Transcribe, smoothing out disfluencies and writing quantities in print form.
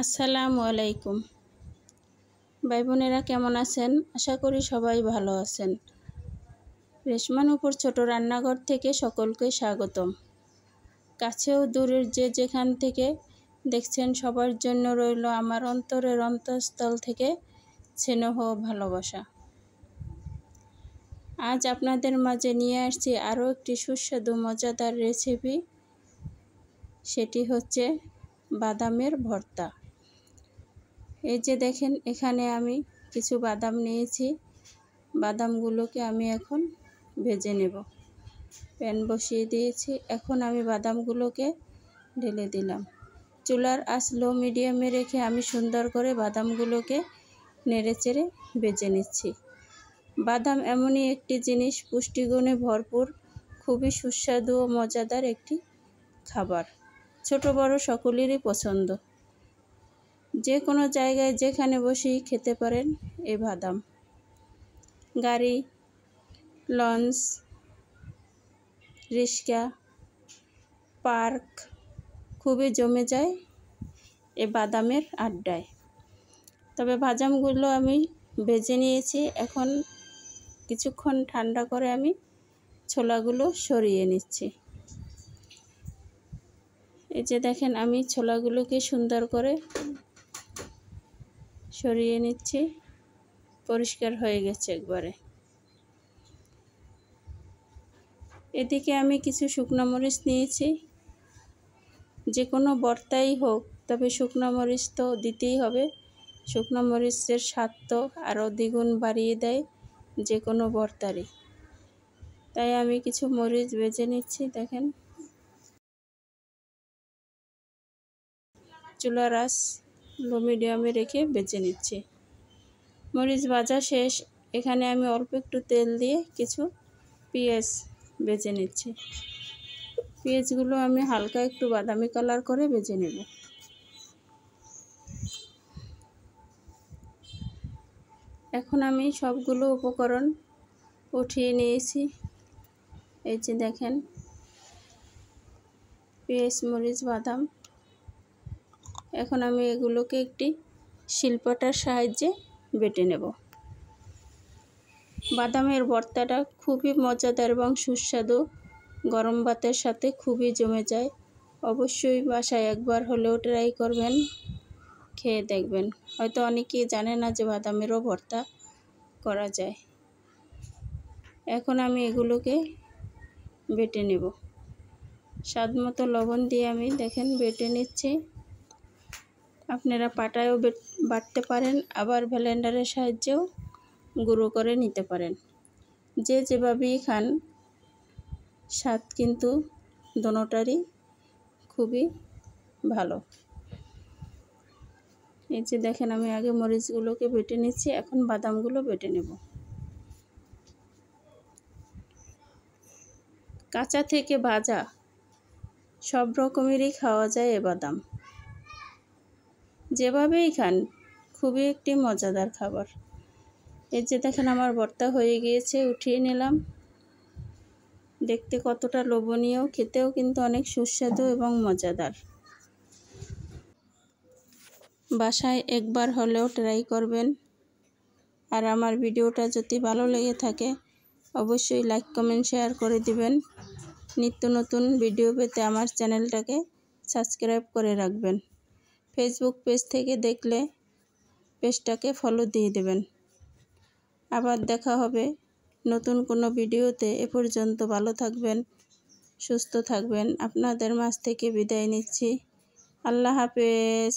আসসালামু আলাইকুম ভাই বোনেরা, কেমন আছেন? আশা করি সবাই ভালো আছেন। রেশমা নুপুর ছোট রান্নাঘর থেকে সকলকে স্বাগতম। কাছে ও দূরের যে যেখান থেকে দেখছেন সবার জন্য রইল আমার অন্তরের অন্তঃস্থল থেকে স্নেহ ও ভালোবাসা। আজ আপনাদের মাঝে নিয়ে আসছি আরও একটি সুস্বাদু মজাদার রেসিপি। সেটি হচ্ছে বাদামের ভর্তা। এই যে দেখেন, এখানে আমি কিছু বাদাম নিয়েছি। বাদামগুলোকে আমি এখন ভেজে নেব। প্যান বসিয়ে দিয়েছি, এখন আমি বাদামগুলোকে ঢেলে দিলাম। চুলার আঁচ লো মিডিয়ামে রেখে আমি সুন্দর করে বাদামগুলোকে নেড়েচেড়ে ভেজে নিচ্ছি। বাদাম এমনই একটি জিনিস, পুষ্টিগুণে ভরপুর, খুবই সুস্বাদু ও মজাদার একটি খাবার। ছোট বড় সকলেরই পছন্দ। যে কোনো জায়গায় যেখানে বসেই খেতে পারেন এই বাদাম। গাড়ি, লঞ্চ, রিক্সা, পার্ক খুবই জমে যায় এই বাদামের আড্ডায়। তবে বাদামগুলো আমি ভেজে নিয়েছি, এখন কিছুক্ষণ ঠান্ডা করে আমি ছোলাগুলো সরিয়ে নিচ্ছি। এই যে দেখেন, আমি ছোলাগুলোকে সুন্দর করে সরিয়ে নিচ্ছি। পরিষ্কার হয়ে গেছে একবারে। এদিকে আমি কিছু শুকনো মরিচ নিয়েছি। যে কোনো ভর্তাই হোক, তবে শুকনো মরিচ তো দিতেই হবে। শুকনো মরিচের স্বাদ তো আরও দ্বিগুণ বাড়িয়ে দেয় যে কোনো ভর্তারই। তাই আমি কিছু মরিচ ভেজে নিচ্ছি। দেখেন, চুলার আঁচ লো মিডিয়ামে রেখে ভেজে নিচ্ছি। মরিচ ভাজা শেষ। এখানে আমি অল্প একটু তেল দিয়ে কিছু পেঁয়াজ ভেজে নিচ্ছি। পেঁয়াজগুলো আমি হালকা একটু বাদামি কালার করে ভেজে নেব। এখন আমি সবগুলো উপকরণ উঠিয়ে নিয়েছি। এই যে দেখেন, পেঁয়াজ, মরিচ, বাদাম। এখন আমি এগুলোকে একটি শিলপাটার সাহায্যে বেটে নেব। বাদামের ভর্তাটা খুবই মজাদার এবং সুস্বাদু, গরম ভাতের সাথে খুবই জমে যায়। অবশ্যই বাসায় একবার হলেও ট্রাই করবেন, খেয়ে দেখবেন। হয়তো অনেকেই জানে না যে বাদামেরও ভর্তা করা যায়। এখন আমি এগুলোকে বেটে নেব। স্বাদ মতো লবণ দিয়ে আমি দেখেন বেটে নিচ্ছি। আপনারা পাটায়ও বাটতে পারেন, আবার ব্লেন্ডারের সাহায্যেও গুঁড়ো করে নিতে পারেন। যে যেভাবেই খান, স্বাদ কিন্তু দোনোটারই খুবই ভালো। এই যে দেখেন, আমি আগে মরিচগুলোকে বেটে নিচ্ছি, এখন বাদামগুলো বেটে নেব। কাঁচা থেকে ভাজা সব রকমেরই খাওয়া যায় এ বাদাম। যেভাবেই খান, খুবই একটি মজাদার খাবার। এই যে দেখেন, আমার ভর্তা হয়ে গিয়েছে, উঠিয়ে নিলাম। দেখতে কতটা লোভনীয়, খেতেও কিন্তু অনেক সুস্বাদু এবং মজাদার। বাসায় একবার হলেও ট্রাই করবেন। আর আমার ভিডিওটা যদি ভালো লেগে থাকে, অবশ্যই লাইক, কমেন্ট, শেয়ার করে দিবেন। নিত্য নতুন ভিডিও পেতে আমার চ্যানেলটাকে সাবস্ক্রাইব করে রাখবেন। ফেসবুক পেজ থেকে দেখলে পেজটাকে ফলো দিয়ে দেবেন। আবার দেখা হবে নতুন কোনো ভিডিওতে। এ পর্যন্ত ভালো থাকবেন, সুস্থ থাকবেন। আপনাদের মাঝ থেকে বিদায় নিচ্ছি। আল্লাহ হাফেজ।